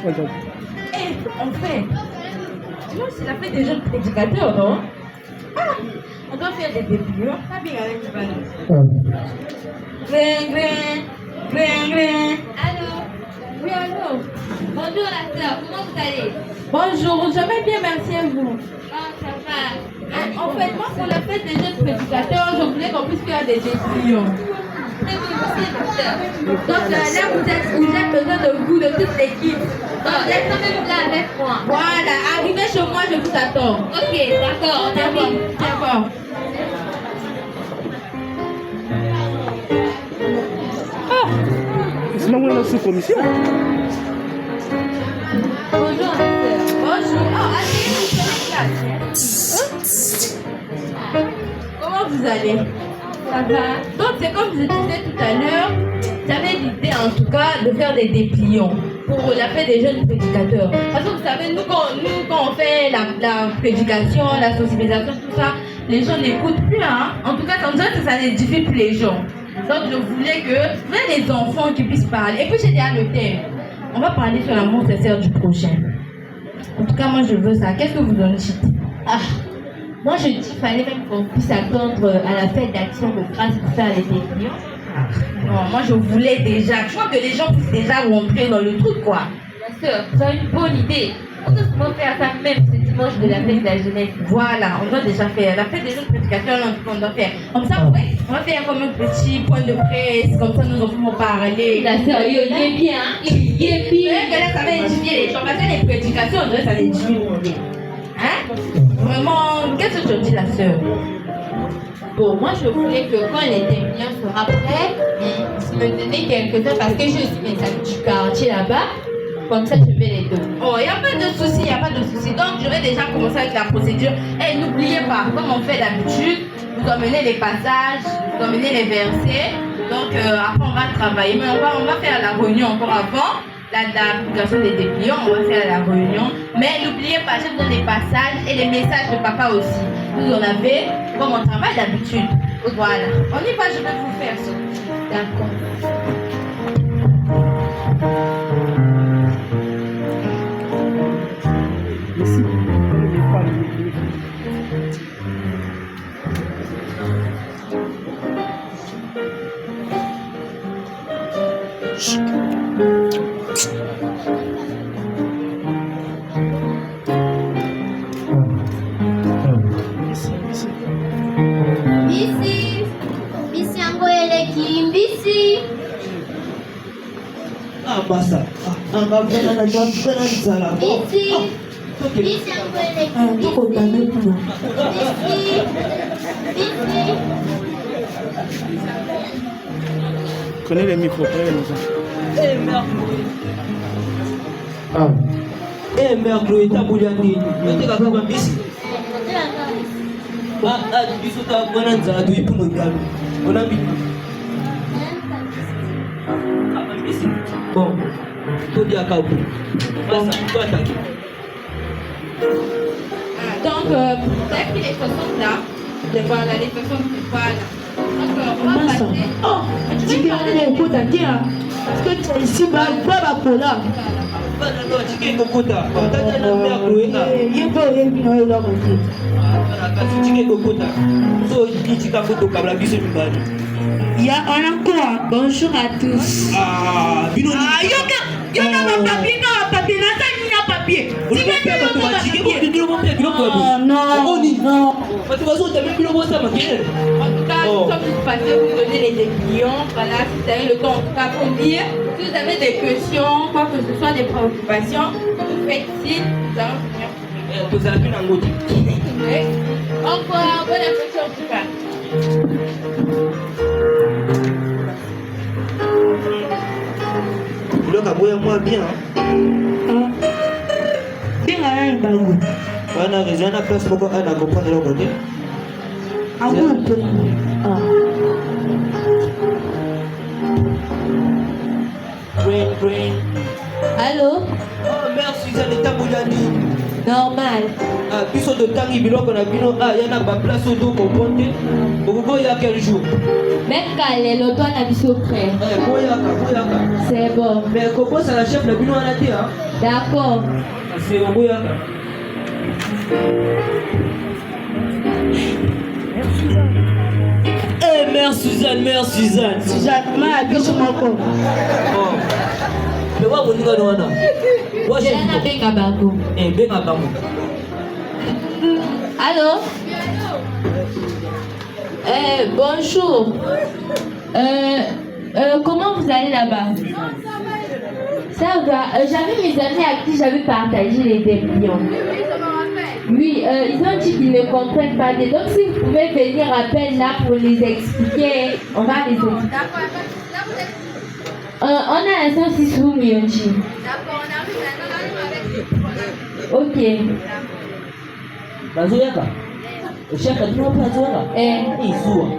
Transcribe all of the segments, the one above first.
Eh, en fait, tu vois, c'est la fête des jeunes prédicateurs, non? Ah, on doit faire des dépliants. Pas bien avec le ballon. Grain, grain, grain, grain. Allô? Oui, allô? Bonjour la sœur, comment vous allez? Bonjour, je vais bien, merci à vous. Ah, ça va. En fait, moi, pour la fête des jeunes prédicateurs, je voulais qu'on puisse faire des dépliants. Très bien, merci ma sœur. Donc là, vous êtes besoin de vous, de toute l'équipe. Donc, vous êtes quand même là avec moi. Voilà, arrivez chez moi, je vous attends. Ok, d'accord, on arrive. D'accord. Sinon, on est sous commission. Bonjour ma sœur. Bonjour. Oh, allez, place. Comment vous allez? Ça va? Donc, c'est comme je disais tout à l'heure, j'avais l'idée en tout cas de faire des dépliants pour la fête des jeunes prédicateurs. Parce que vous savez, nous, quand on fait la prédication, la sensibilisation, tout ça, les gens n'écoutent plus. Hein? En tout cas, on dirait que ça n'édifie plus les gens. Donc, je voulais que les enfants qui puissent parler. Et puis, j'ai déjà le thème. On va parler sur l'amour sincère du prochain. En tout cas, moi, je veux ça. Qu'est-ce que vous en dites? Ah, moi je dis qu'il fallait même qu'on puisse attendre à la fête d'action de grâce pour faire les dépliants. Non, moi, je voulais déjà. Je crois que les gens puissent déjà rentrer dans le truc, quoi. Ma sœur, tu as une bonne idée. On doit vraiment faire ça même ce dimanche de la fête de la jeunesse. Voilà, on doit déjà faire. La fête des jeunes prédicateurs, on doit faire. Comme ça, ouais, on va faire comme un petit point de presse. Comme ça, nos enfants vont parler. La sœur, il est bien, hein? Il est bien. Ouais, que là, ça va édifier les gens. Parce que les prédications, on dirait que ça édifie le monde. Hein? Vraiment, qu'est-ce que tu dis, la sœur? Bon, moi je voulais que quand les dépliants seront prêts, ils me donnaient quelques-uns parce que j'ai aussi mes amis du quartier là-bas. Comme ça, je vais les donner. Oh, il n'y a pas de souci, il n'y a pas de souci. Donc, je vais déjà commencer avec la procédure. Et n'oubliez pas, comme on fait d'habitude, vous emmenez les passages, vous emmenez les versets. Donc, après, on va travailler. Mais on va faire la réunion encore avant. La publication des dépliants, on va faire la réunion. Mais n'oubliez pas, je vous donne les passages et les messages de papa aussi. Vous en avez comme on travaille d'habitude. Voilà. On y va, je vais vous faire ça. D'accord. Merci. Bisi yangu eleki mbisi. Basta. Bisi yangu eleki mbisi. Prenez les micros, prenez les micros. Mère Chloé, t'as voulu aller. Tu as fait un bisi. Biso ta bwana nzala ipo no ngalo. On a mis. Bisi. Bon. Tout dit à Kabu. Basta, toi attaque. Donc, vous avez pris les 60 là. Voilà, les 60, voilà. Donc, on va passer. Oh, tu dis que les potes à terre. Parce que tu es ici, bah, pas là. Non, tu es kokota. T'as na Mère Chloé là. Il faut y là aussi. Kasi tu es kokota. So, tu as photo kabla biso mbali. Il y a on encore. Bonjour à tous. Bino. Yo na papier, na ça ni na papier. Tu vas faire ton papier. Non, non. Parce que vous avez plus le mot ça ma gueule. En tout cas, nous sommes passés vous donner les dépliants. Voilà, si vous avez le temps, en tout cas, pour lire. Si vous avez des questions, quoi que ce soit, des préoccupations, vous faites signe, nous allons venir. Vous avez plus d'angoti. Encore, bonne impression en tout cas. Donc, à moi bien. Bien à un baou. On a raison, on a place pour qu'on a comprendre le côté. Ah bon, Green. Allô? Oh, merci, ça n'est pas Boulani. Normal. Ah, biso de tangi biloko na bino, ah, yana ba place au dos comprendre. Beaucoup il y a quel jour? Même quand les lotos na biso frère. Boyaka. C'est bon. Mais comment ça la chef na bino ana te hein? D'accord. C'est boyaka. Eh, mère Suzanne. Suzanne, ma biso moko. Oh. Mais wa boninga no wana. Wa Je chef. na benga bango. Eh, benga bango. Allô? Bonjour. Comment vous allez là-bas? Ça va. J'avais mes amis à qui j'avais partagé les dépliants. Oui, ils ont dit qu'ils ne comprennent pas. Donc si vous pouvez venir à peine là pour les expliquer, on va les expliquer. On a un 106 room Yonji. Ok. Bazoyaka. Le chef a dit non pas toi. Il sourd.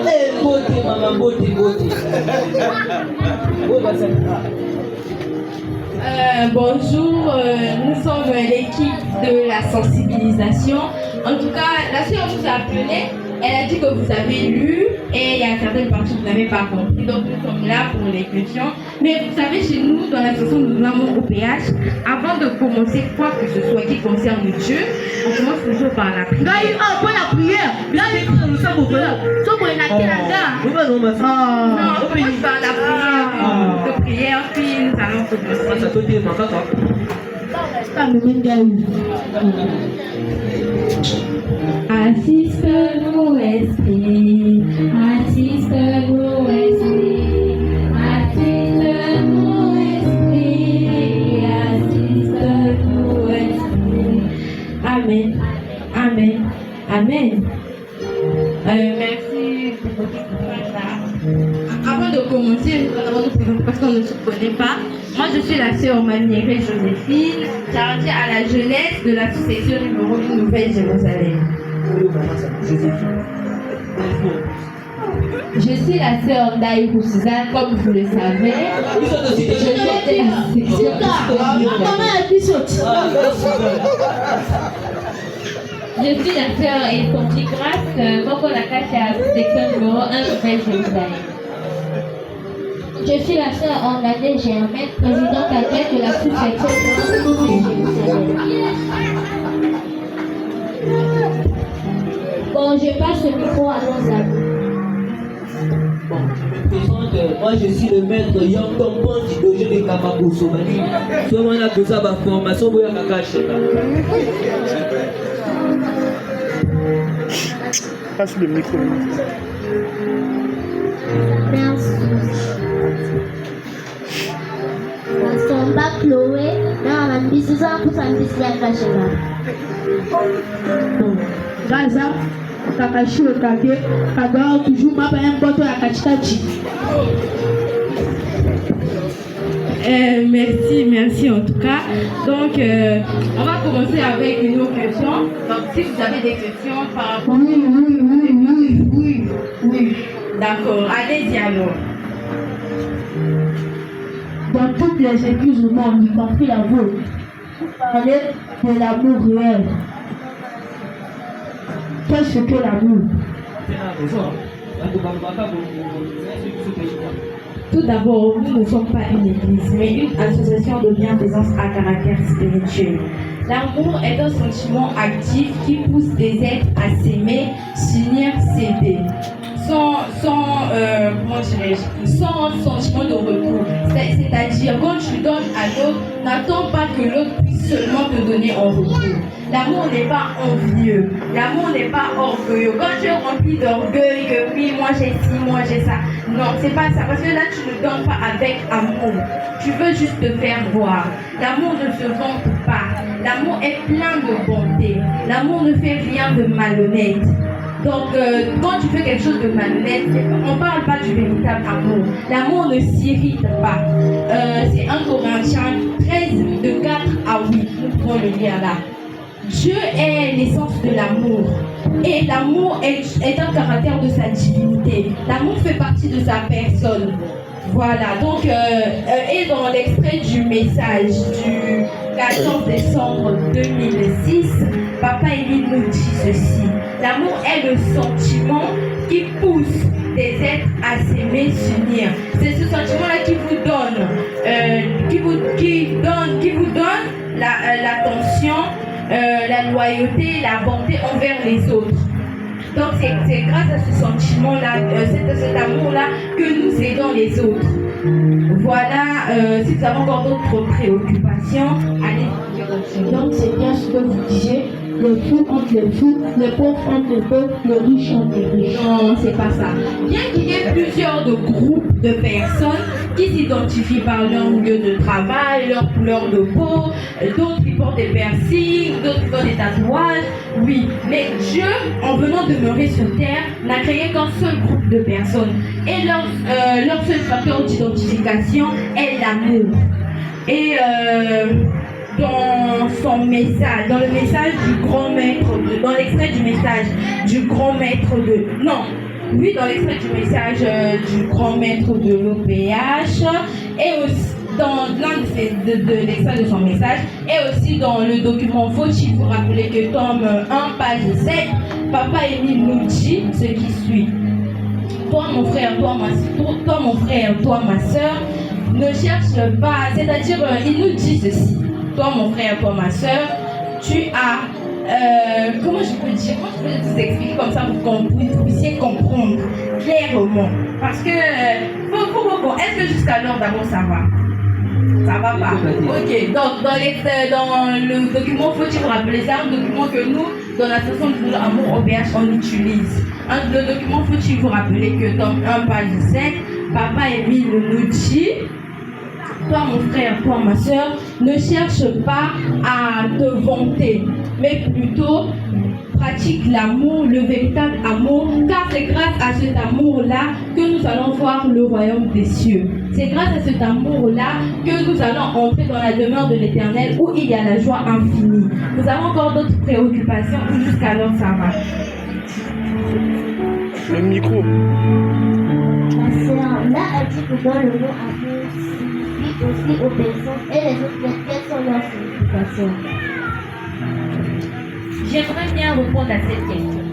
Eh, beauté, maman, beauté. Bonjour, nous sommes l'équipe de la sensibilisation. En tout cas, la sœur vous a appelé, elle a dit que vous avez lu et il y a certaines parties que vous n'avez pas compris. Donc nous sommes là pour les questions. Mais vous savez, chez nous, dans l'association, nous avons au PH, avant de commencer quoi que ce soit qui concerne Dieu, on commence toujours par la prière. Pour la prière. Là, nous sommes au père. Nous sommes au père. Non, on commence par la prière, de prière, puis nous allons commencer. Assiste-nous, Esprit, assiste-nous, Esprit, assiste-nous, Esprit, assiste-nous, Esprit. Amen, amen, amen. Merci pour votre courage là. Avant de commencer, nous allons nous présenter parce qu'on ne se connaît pas. Moi, je suis la sœur Maniéré Joséphine, chargée à la jeunesse de l'association numéro 1 Nouvelle Jérusalem. Je suis la sœur Ndaïkou Suzanne, comme vous le savez. Je suis de la Je suis la sœur Eltonji Grace, Moko Nakacha, section numéro 1 Nouvelle Jérusalem. Je suis la sœur Ornadée Germaine, présidente actuelle de la sous-section de Jérusalem. Bon, je passe le micro à nos amis. Bon, je me présente, moi je suis le maître Yang Tompon du dojo de Kamako Somani. Soit on a besoin de ma formation, vous avez caché. Passe le micro. Merci. Samba Chloé, dans la bisous pour sa bisous à Kachela. Gaza, Kakashi Okage, Kagao toujours ma un boto à Kachikachi. Merci en tout cas. Donc, on va commencer avec une autre question. Donc, si vous avez des questions par rapport... Oui. D'accord, allez-y alors. Dans toutes les églises du monde, y compris la vôtre, vous parlez de l'amour réel. Qu'est-ce que l'amour? Tout d'abord, nous ne sommes pas une église, mais une association de bienfaisance à caractère spirituel. L'amour est un sentiment actif qui pousse des êtres à s'aimer, s'unir, s'aider. Sans sentiment de retour. C'est-à-dire, quand tu donnes à l'autre, n'attends pas que l'autre puisse seulement te donner en retour. L'amour n'est pas envieux. L'amour n'est pas orgueilleux. Quand tu es rempli d'orgueil, que oui, moi j'ai ci, moi j'ai ça. Non, c'est pas ça. Parce que là, tu ne donnes pas avec amour. Tu veux juste te faire voir. L'amour ne se vante pas. L'amour est plein de bonté. L'amour ne fait rien de malhonnête. Donc, quand tu fais quelque chose de malhonnête, on ne parle pas du véritable amour. L'amour ne s'irrite pas. C'est 1 Corinthiens 13, de 4 à 8. Nous pouvons le lire là. Dieu est l'essence de l'amour. Et l'amour est un caractère de sa divinité. L'amour fait partie de sa personne. Voilà, donc, et dans l'extrait du message du 14 décembre 2006, Papa Émile nous dit ceci. L'amour est le sentiment qui pousse des êtres à s'aimer, s'unir. C'est ce sentiment-là qui vous donne, qui vous donne l'attention, la loyauté, la bonté envers les autres. Donc c'est grâce à ce sentiment-là, cet amour-là, que nous aidons les autres. Voilà, si vous avez encore d'autres préoccupations, allez. Donc c'est bien ce que vous disiez, le fou entre les fous, le pauvre entre les pauvres, le riche entre les riches. Non, c'est pas ça. Bien qu'il y ait plusieurs groupes de personnes qui s'identifient par leur lieu de travail, leur couleur de peau, d'autres qui portent des piercings, d'autres qui font des tatouages, oui. Mais Dieu, en venant demeurer sur terre, n'a créé qu'un seul groupe de personnes. Et leur seul facteur d'identification est l'amour. Et dans son message, dans le message du grand maître, dans l'extrait du message du grand maître dans l'extrait du message du grand maître de l'OPH, et aussi dans l'un de l'extrait de son message, et aussi dans le document Fauci, il faut rappeler que tome 1, page 7, Papa Émile nous dit ce qui suit. Toi mon frère, toi ma soeur, ne cherche pas, c'est-à-dire il nous dit ceci. Toi mon frère, toi ma soeur, tu as, comment je peux vous expliquer comme ça pour que vous puissiez comprendre clairement. Parce que, est-ce que jusqu'alors d'abord ça va? Ça va pas. Ok, donc dans le document, faut-il vous rappeler, c'est un document que nous, dans la session de Amour OBH, on utilise. Le document, faut-il vous rappeler que dans 1 page 7, Papa Émile nous dit, toi mon frère, toi ma soeur, ne cherche pas à te vanter, mais plutôt pratique l'amour, le véritable amour, car c'est grâce à cet amour-là que nous allons voir le royaume des cieux. C'est grâce à cet amour-là que nous allons entrer dans la demeure de l'Éternel où il y a la joie infinie. Nous avons encore d'autres préoccupations ou jusqu'alors ça va. Le micro. Ma soeur, là, elle dit que dans le mot amour signifie aussi obéissance et les autres, quelles sont leurs significations? J'aimerais bien répondre à cette question.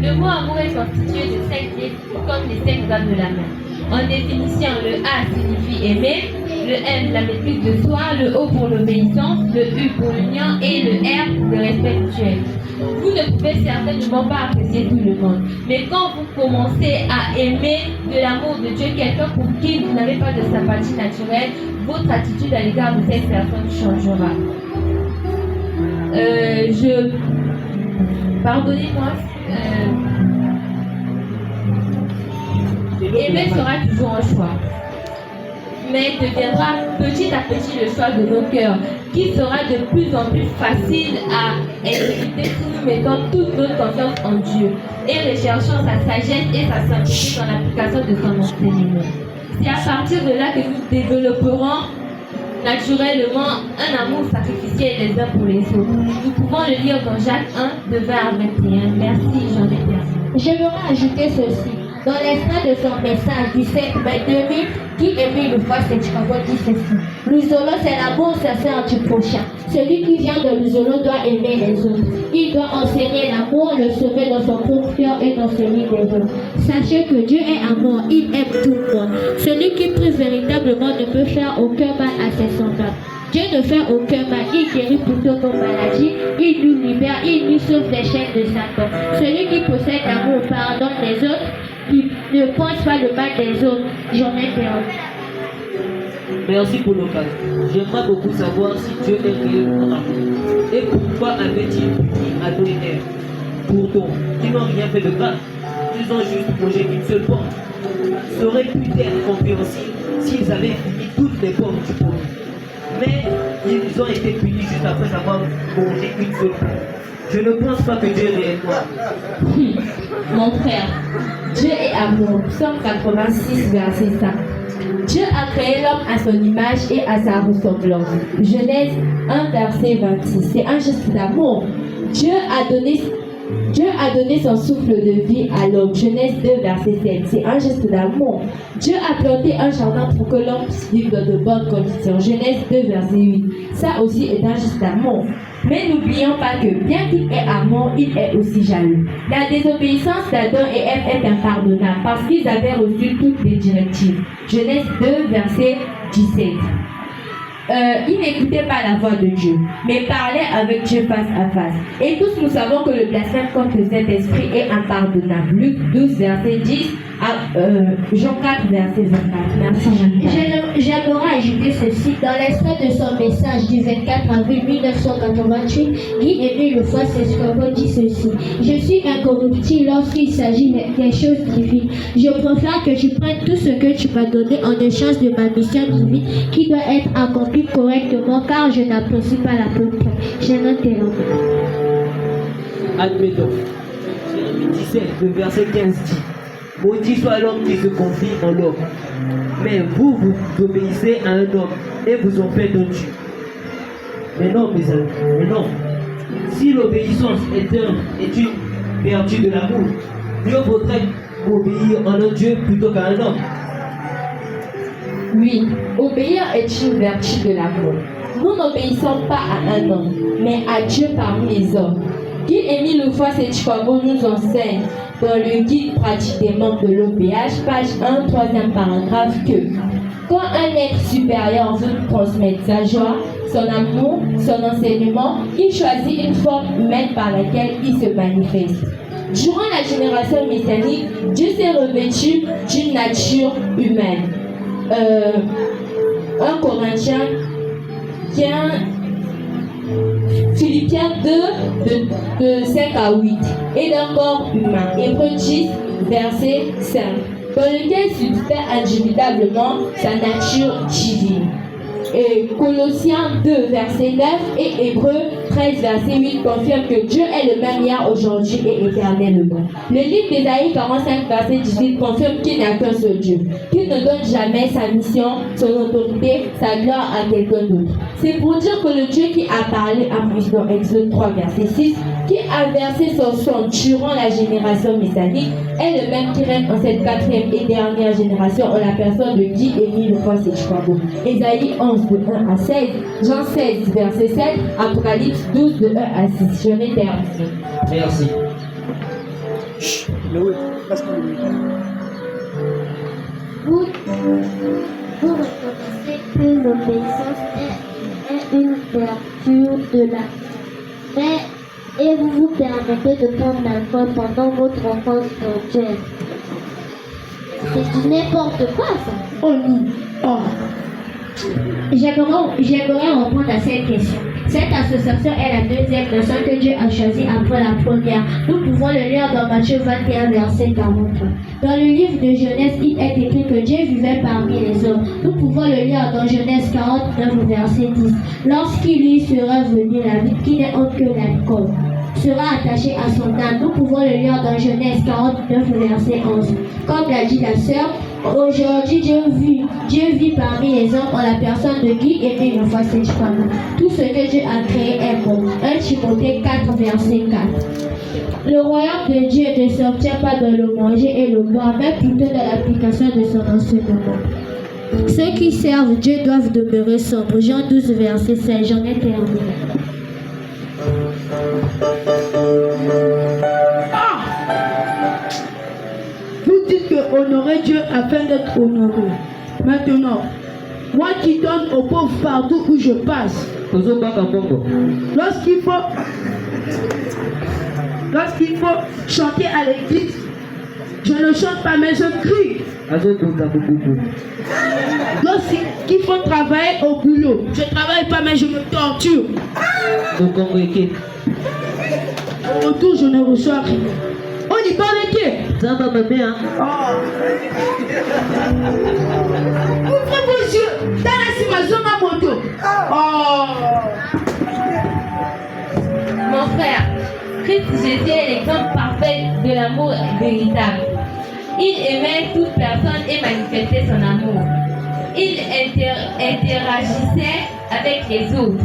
Le mot amour est constitué de 5 lettres comme les 5 doigts de la main. En définition, le A signifie aimer, le M la maîtrise de soi, le O pour l'obéissance, le U pour l'union et le R le respect mutuel. Vous ne pouvez certainement pas apprécier tout le monde, mais quand vous commencez à aimer de l'amour de Dieu quelqu'un pour qui vous n'avez pas de sympathie naturelle, votre attitude à l'égard de cette personne changera. Pardonnez-moi, aimer sera toujours un choix, mais deviendra petit à petit le choix de nos cœurs, qui sera de plus en plus facile à exécuter si nous mettons toute notre confiance en Dieu et recherchons sa sagesse et sa simplicité dans l'application de son enseignement. C'est à partir de là que nous développerons naturellement un amour sacrificiel les uns pour les autres. Nous pouvons le lire dans Jacques 1, de 20 à 21. Merci, j'en ai terminé. J'aimerais ajouter ceci. Dans l'extrait de son message du 7 mai 2000, qui aimait le voix cette chanson dit ceci. L'Isolo, c'est l'amour sincère du prochain. Celui qui vient de l'Isolo doit aimer les autres. Il doit enseigner l'amour, le sauver dans son propre cœur et dans celui des autres. Sachez que Dieu est amour, il aime tout le monde. Celui qui prie véritablement ne peut faire aucun mal à ses semblables. Dieu ne fait aucun mal, il guérit plutôt nos maladies, il nous libère, il nous sauve des chaînes de Satan. Celui qui possède l'amour pardonne les autres, qui ne pense pas le mal des autres. J'en ai perdu. Merci pour l'occasion. J'aimerais beaucoup savoir si Dieu est réellement amour. Et pourquoi avait-il puni Adam et Ève? Pourtant, ils n'ont rien fait de grave. Ils ont juste mangé une seule pomme. Ça aurait pu être compréhensible s'ils avaient fini toutes les pommes du pauvre. Mais ils ont été punis juste après avoir mangé une seule pomme. Je ne pense pas que Dieu est réellement. Mon frère, Dieu est amour. Psaume 86, verset 5. Dieu a créé l'homme à son image et à sa ressemblance. Genèse 1, verset 26. C'est un geste d'amour. Dieu Dieu a donné son souffle de vie à l'homme. Genèse 2, verset 7. C'est un geste d'amour. Dieu a planté un jardin pour que l'homme puisse vivre dans de bonnes conditions. Genèse 2, verset 8. Ça aussi est un geste d'amour. Mais n'oublions pas que bien qu'il est amour, il est aussi jaloux. La désobéissance d'Adam et Ève est impardonnable parce qu'ils avaient reçu toutes les directives. Genèse 2, verset 17. Ils n'écoutaient pas la voix de Dieu, mais parlaient avec Dieu face à face. Et tous nous savons que le blasphème contre le Saint-Esprit est impardonnable. Luc 12, verset 10 à Jean 4, verset 24. Merci, Jean. J'aimerais ajouter ceci. Dans l'extrait de son message du 24 avril 1988, Guy-Émile Lefroy-Sescorbot dit ceci. Je suis incorruptible lorsqu'il s'agit des choses divines. Je préfère que tu prennes tout ce que tu m'as donné en échange de ma mission divine qui doit être accomplie correctement car je n'apprécie pas la peu près. Je m'interromps. Admettons. Jérémie 17, le verset 15 dit. Maudit soit l'homme qui se confie en l'homme. Mais vous obéissez à un homme et vous en faites un Dieu. Mais non, mes amis, mais non. Si l'obéissance est une vertu de l'amour, mieux vaudrait obéir à un Dieu plutôt qu'à un homme. Oui, obéir est une vertu de l'amour. Nous n'obéissons pas à un homme, mais à Dieu parmi les hommes. Guy-Émile Lefroy-Sescorbot nous enseigne dans le guide pratique des membres de l'OPH, page 1, 3e paragraphe, que quand un être supérieur veut transmettre sa joie, son amour, son enseignement, il choisit une forme humaine par laquelle il se manifeste. Durant la génération messianique, Dieu s'est revêtu d'une nature humaine. 1 Corinthiens 15, Philippiens 2, de 5 à 8, et d'un corps humain. Hébreux 10, verset 5, dans lequel subsiste indubitablement sa nature divine. Et Colossiens 2, verset 9 et Hébreux 13, verset 8 confirment que Dieu est le même hier, aujourd'hui et éternellement. Le livre d'Ésaïe 45, verset 18 confirme qu'il n'y a qu'un seul Dieu, qu'il ne donne jamais sa mission, son autorité, sa gloire à quelqu'un d'autre. C'est pour dire que le Dieu qui a parlé à Moïse dans Exode 3, verset 6, qui a versé son sang durant la génération messianique, est le même qui règne en cette quatrième et dernière génération en la personne de Guy-Émile Lefroy-Sescorbot. Ésaïe 11, de 1 à 16, Jean 16, verset 7, Apocalypse 12, de 1 à 6. Je vais terminer. Merci. Mais oui, parce que Vous reconnaissez que l'obéissance est une vertu de la et vous vous permettez de prendre l'alcool pendant votre enfance chrétienne. C'est du n'importe quoi ça. Oh non. Oh. J'aimerais répondre à cette question. Cette association est la deuxième personne que Dieu a choisie après la première. Nous pouvons le lire dans Matthieu 21, verset 43. Dans le livre de Genèse, il est écrit que Dieu vivait parmi les hommes. Nous pouvons le lire dans Genèse 49, verset 10. Lorsqu'il lui sera venu la vie qui n'est autre que l'alcool sera attaché à son âme. Nous pouvons le lire dans Genèse 49, verset 11. Comme l'a dit la sœur, aujourd'hui Dieu vit parmi les hommes en la personne de Guy-Émile Lefroy-Sescorbot. Tout ce que Dieu a créé est bon. 1 Timothée 4, verset 4. Le royaume de Dieu ne s'obtient pas dans le manger et le boire, mais plutôt dans l'application de son enseignement. Ceux qui servent Dieu doivent demeurer sobres. Jean 12, verset 16. J'en ai terminé. Vous dites que honorer Dieu afin d'être honoré. Maintenant, moi qui donne aux pauvres partout où je passe, lorsqu'il faut chanter à l'église, je ne chante pas mais je crie. Lorsqu'il faut travailler au boulot, je ne travaille pas mais je me torture. Au retour, je ne reçois rien. On y parle qui? Ça va me bien. Ouvrez vos yeux. Dans la simulation à moto. Mon frère, Christ Jésus est l'exemple parfait de l'amour véritable. Il aimait toute personne et manifestait son amour. Il interagissait avec les autres.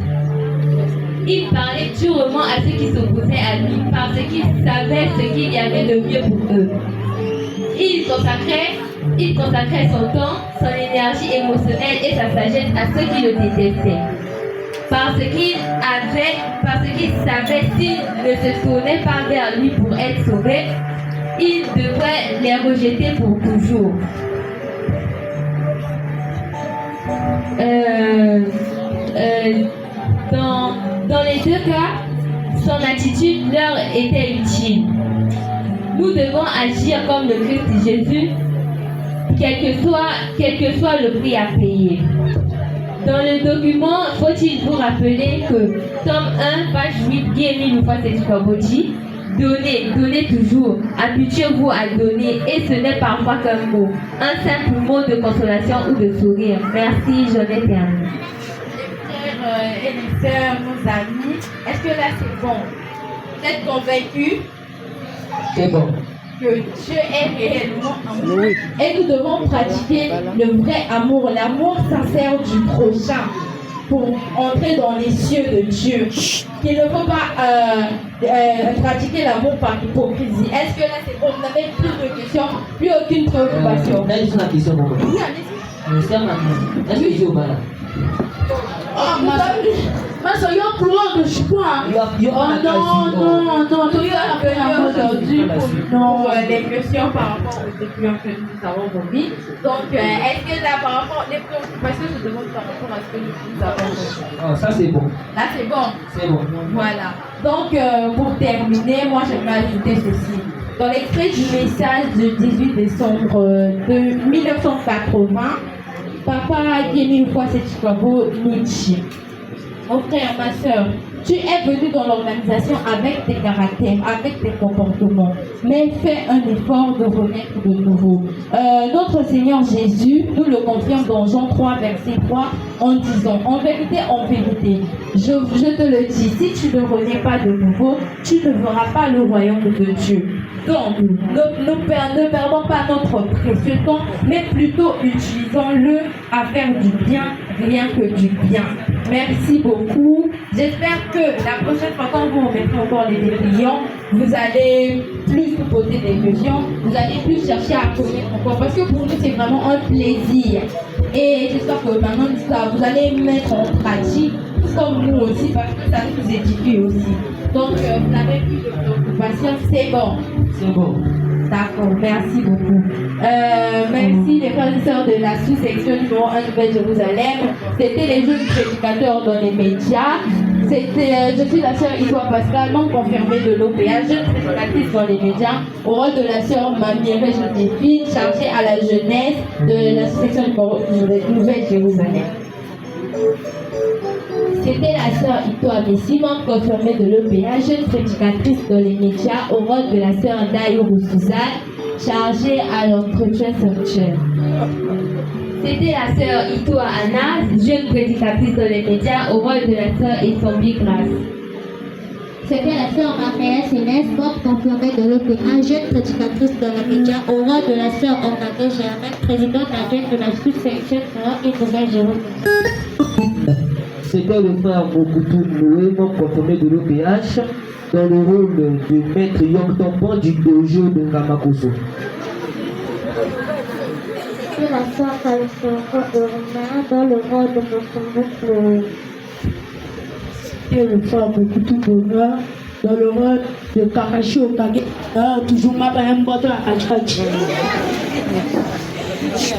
Il parlait durement à ceux qui s'opposaient à lui parce qu'il savait ce qu'il y avait de mieux pour eux. Il consacrait son temps, son énergie émotionnelle et sa sagesse à ceux qui le détestaient. Parce qu'il savait s'il ne se tournait pas vers lui pour être sauvé, il devrait les rejeter pour toujours. Dans les deux cas, son attitude leur était utile. Nous devons agir comme le Christ Jésus, quel que soit le prix à payer. Dans le document, faut-il vous rappeler que tome 1, page 8, Guy Émile Ufwa-Setchikwaboji, donnez toujours, habituez-vous à donner, et ce n'est parfois qu'un mot, un simple mot de consolation ou de sourire. Merci, j'en ai terminé. Les frères et les sœurs, nos amis, est-ce que là c'est bon? Vous êtes convaincus C'est bon. que Dieu est réellement amour? Oui. Et nous devons pratiquer le vrai amour, l'amour sincère du prochain pour entrer dans les cieux de Dieu. Il ne faut pas pratiquer l'amour par hypocrisie. Est-ce que là c'est bon? Vous n'avez plus de questions, plus aucune préoccupation? Là, juste une question pour moi. Oui, allez-y. Est-ce que j'ai au bas Ah, ma soeur, il y a un courant de je crois. Il y a Oh non, tu as appelé aujourd'hui pour les questions par rapport aux décisions que nous avons remis. Donc, est-ce que là, par rapport les préoccupations, je demande par rapport à ce que nous avons remis? Ah, ça c'est bon. Là, c'est bon. C'est bon. Voilà. Donc, pour terminer, moi, j'aimerais ajouter ceci. Dans l'extrait du message du 18 décembre de 1980, Papa Guémy Ufwa-Setchikwaboji nous dit: mon frère, ma soeur, tu es venu dans l'organisation avec tes caractères, avec tes comportements, mais fais un effort de renaître de nouveau. Notre Seigneur Jésus nous le confirme dans Jean 3, verset 3, en disant: en vérité, je te le dis, si tu ne renais pas de nouveau, tu ne verras pas le royaume de Dieu. Donc, ne perdons pas notre précieux temps, mais plutôt utilisons-le à faire du bien, rien que du bien. Merci beaucoup. J'espère que la prochaine fois, quand vous remettrez encore les dépliants, vous allez plus vous poser des questions, vous allez plus chercher à connaître encore, parce que pour nous, c'est vraiment un plaisir. Et j'espère que maintenant, vous allez mettre en pratique, comme nous aussi, parce que ça nous édifie aussi. Donc, vous n'avez plus de préoccupation, c'est bon. C'est bon. D'accord, merci beaucoup. Merci les frères et sœurs de la sous-section numéro 1 Nouvelle-Jérusalem. C'était les jeunes prédicateurs dans les médias. Je suis la sœur Isoa Pascal, non confirmée de l'OPA, jeune prédicatrice dans les médias, au rôle de la sœur Mamieré Joséphine, chargée à la jeunesse de la sous-section numéro 1 Nouvelle-Jérusalem. C'était la sœur Ito Amessi, membre confirmée de l'EPA, jeune prédicatrice dans les médias, au rôle de la sœur Ndaïro Suzanne, chargée à l'entretien sexuel. C'était la sœur Ito Anna, jeune prédicatrice dans les médias, au rôle de la sœur Essombi Grace. C'était la sœur Maria Céleste, membre confirmée de l'OPA, jeune prédicatrice dans les médias, au rôle de la sœur Ornade Germaine, présidente adjointe de la sous-section de Nouvelle-Jérusalem. C'était le frère Mokutu Noé, membre confirmé de l'OPH, dans le rôle de maître Yom Tompon du dojo de Kamakoso. C'est la sœur Kalisoko de Romain, dans le rôle de Mokutu. Et le frère Mokutu Bonheur, dans le rôle de Kakashi Okage, toujours ma belle botte à Kakashi.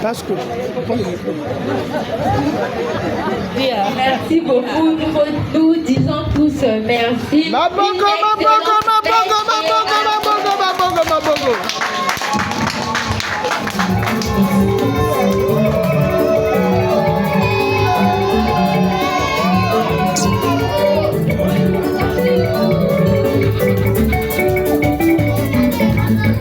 Parce que. Merci beaucoup. Nous disons tous merci. Maboko,